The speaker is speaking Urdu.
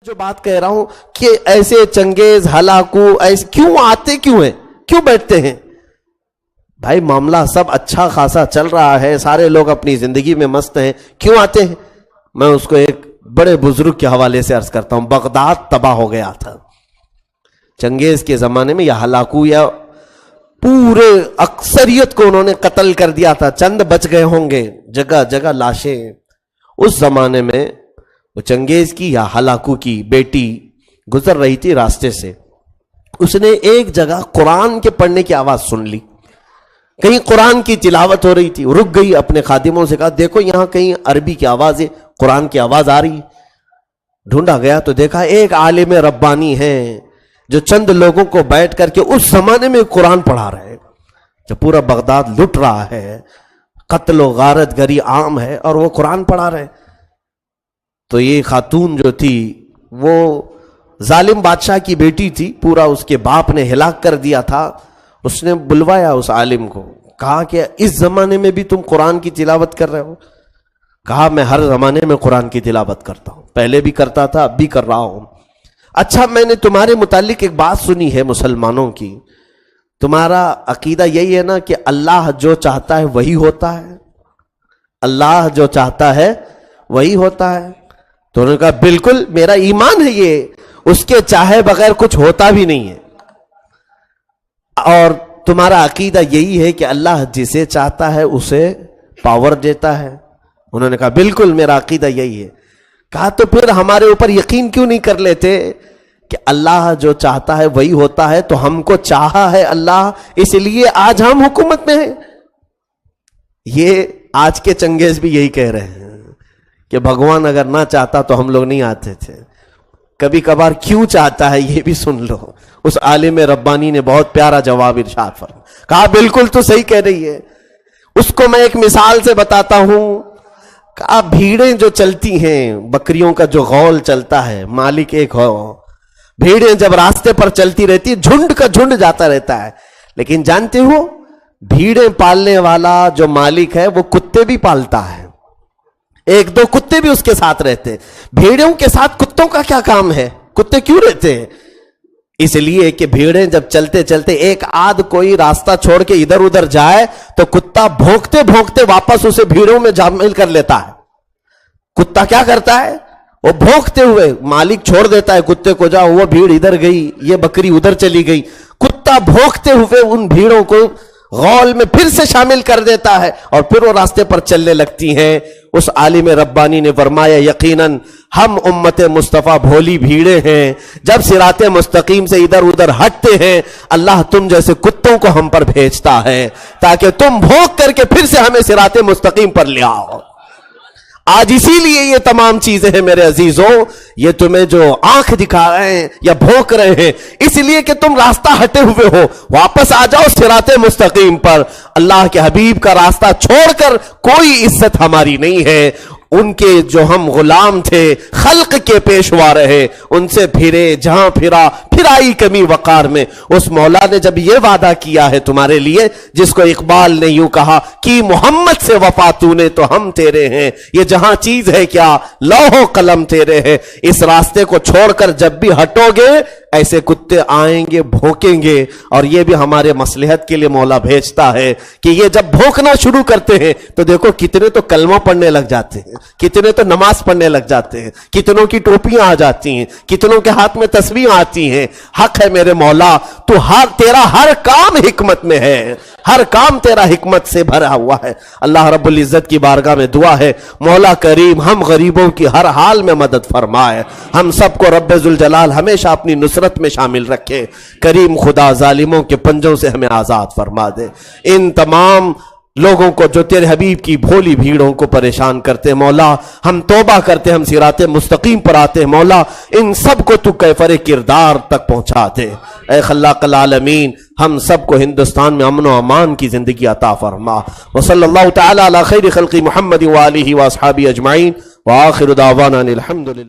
جو بات کہہ رہا ہوں کہ ایسے چنگیز ہلاکو ایسے کیوں آتے کیوں ہیں، کیوں بیٹھتے ہیں؟ بھائی معاملہ سب اچھا خاصا چل رہا ہے، سارے لوگ اپنی زندگی میں مست ہیں، کیوں آتے ہیں؟ میں اس کو ایک بڑے بزرگ کے حوالے سے عرض کرتا ہوں۔ بغداد تباہ ہو گیا تھا چنگیز کے زمانے میں، یا ہلاکو یا پورے اکثریت کو انہوں نے قتل کر دیا تھا، چند بچ گئے ہوں گے، جگہ جگہ لاشیں۔ اس زمانے میں وہ چنگیز کی یا ہلاکو کی بیٹی گزر رہی تھی راستے سے، اس نے ایک جگہ قرآن کے پڑھنے کی آواز سن لی، کہیں قرآن کی تلاوت ہو رہی تھی، رک گئی، اپنے خادموں سے کہا دیکھو یہاں کہیں عربی کی آواز ہے، قرآن کی آواز آ رہی۔ ڈھونڈا گیا تو دیکھا ایک عالم ربانی ہے جو چند لوگوں کو بیٹھ کر کے اس زمانے میں قرآن پڑھا رہے، جو پورا بغداد لٹ رہا ہے، قتل و غارت گری عام ہے، اور وہ قرآن پڑھا رہے۔ تو یہ خاتون جو تھی وہ ظالم بادشاہ کی بیٹی تھی، پورا اس کے باپ نے ہلاک کر دیا تھا۔ اس نے بلوایا اس عالم کو، کہا کہ اس زمانے میں بھی تم قرآن کی تلاوت کر رہے ہو؟ کہا میں ہر زمانے میں قرآن کی تلاوت کرتا ہوں، پہلے بھی کرتا تھا، اب بھی کر رہا ہوں۔ اچھا میں نے تمہارے متعلق ایک بات سنی ہے مسلمانوں کی، تمہارا عقیدہ یہی ہے نا کہ اللہ جو چاہتا ہے وہی ہوتا ہے، اللہ جو چاہتا ہے وہی ہوتا ہے؟ تو انہوں نے کہا بالکل میرا ایمان ہے، یہ اس کے چاہے بغیر کچھ ہوتا بھی نہیں ہے۔ اور تمہارا عقیدہ یہی ہے کہ اللہ جسے چاہتا ہے اسے پاور دیتا ہے؟ انہوں نے کہا بالکل میرا عقیدہ یہی ہے۔ کہا تو پھر ہمارے اوپر یقین کیوں نہیں کر لیتے کہ اللہ جو چاہتا ہے وہی ہوتا ہے؟ تو ہم کو چاہا ہے اللہ، اس لیے آج ہم حکومت میں ہیں۔ یہ آج کے چنگیز بھی یہی کہہ رہے ہیں کہ بھگوان اگر نہ چاہتا تو ہم لوگ نہیں آتے تھے۔ کبھی کبھار کیوں چاہتا ہے یہ بھی سن لو۔ اس عالم ربانی نے بہت پیارا جواب ارشاد فرمایا، کہا بالکل تو صحیح کہہ رہی ہے۔ اس کو میں ایک مثال سے بتاتا ہوں۔ کہا بھیڑیں جو چلتی ہیں، بکریوں کا جو غول چلتا ہے، مالک ایک ہو، بھیڑیں جب راستے پر چلتی رہتی، جھنڈ کا جھنڈ جاتا رہتا ہے، لیکن جانتے ہو بھیڑیں پالنے والا جو مالک ہے وہ کتے بھی پالتا ہے، ایک دو کتے بھی اس کے ساتھ رہتے۔ بھیڑوں کے ساتھ کتوں کا کیا کام ہے؟ کتے کیوں رہتے ہیں؟ اس لیے کہ بھیڑیں جب چلتے چلتے ایک آدھ کوئی راستہ چھوڑ کے ادھر ادھر جائے تو کتا بھونکتے بھونکتے واپس اسے بھیڑوں میں شامل کر لیتا ہے۔ کتا کیا کرتا ہے؟ وہ بھونکتے ہوئے مالک چھوڑ دیتا ہے کتے کو، جاؤ وہ بھیڑ ادھر گئی، یہ بکری ادھر چلی گئی، کتا بھونکتے ہوئے ان بھیڑوں کو غول میں پھر سے شامل کر دیتا ہے، اور پھر وہ راستے پر چلنے لگتی ہیں۔ اس عالم ربانی نے فرمایا یقیناً ہم امت مصطفیٰ بھولی بھیڑیں ہیں، جب صراط مستقیم سے ادھر ادھر ہٹتے ہیں اللہ تم جیسے کتوں کو ہم پر بھیجتا ہے تاکہ تم بھونک کر کے پھر سے ہمیں صراط مستقیم پر لے آؤ۔ آج اسی لیے یہ تمام چیزیں ہیں میرے عزیزوں، یہ تمہیں جو آنکھ دکھا رہے ہیں یا بھونک رہے ہیں اس لیے کہ تم راستہ ہٹے ہوئے ہو، واپس آ جاؤ صراط مستقیم پر۔ اللہ کے حبیب کا راستہ چھوڑ کر کوئی عزت ہماری نہیں ہے۔ ان کے جو ہم غلام تھے، خلق کے پیشوا رہے، ان سے پھرے جہاں پھرا پھرائی کمی وقار میں۔ اس مولا نے جب یہ وعدہ کیا ہے تمہارے لیے، جس کو اقبال نے یوں کہا کہ محمد سے وفا تو نے تو ہم تیرے ہیں، یہ جہاں چیز ہے کیا لوح و قلم تیرے ہیں۔ اس راستے کو چھوڑ کر جب بھی ہٹو گے ایسے کتے آئیں گے بھونکیں گے، اور یہ بھی ہمارے مصلحت کے لیے مولا بھیجتا ہے کہ یہ جب بھونکنا شروع کرتے ہیں تو دیکھو کتنے تو کلمہ پڑھنے لگ جاتے ہیں، کتنے تو نماز پڑھنے لگ جاتے ہیں، کتنوں کی ٹوپیاں آ جاتی ہیں، کتنوں کے ہاتھ میں تسبیح آتی ہیں۔ حق ہے میرے مولا، تو تیرا ہر کام حکمت میں ہے، ہر کام تیرا حکمت سے بھرا ہوا ہے۔ اللہ رب العزت کی بارگاہ میں دعا ہے مولا کریم ہم غریبوں کی ہر حال میں مدد فرمائے، ہم سب کو رب ذوالجلال ہمیشہ اپنی نصرت میں شامل رکھے۔ کریم خدا ظالموں کے پنجوں سے ہمیں آزاد فرما دے۔ ان تمام لوگوں کو جو تیرے حبیب کی بھولی بھیڑوں کو پریشان کرتے مولا، ہم توبہ کرتے، ہم صراط مستقیم پر آتے مولا، ان سب کو تو کیفر کردار تک پہنچا دے۔ اے خلاق العالمین ہم سب کو ہندوستان میں امن و امان کی زندگی عطا فرما۔ وصلی اللہ تعالی علی خیر خلق محمد وآلہ واصحابہ اجمعین، وآخر دعوانا الحمدللہ۔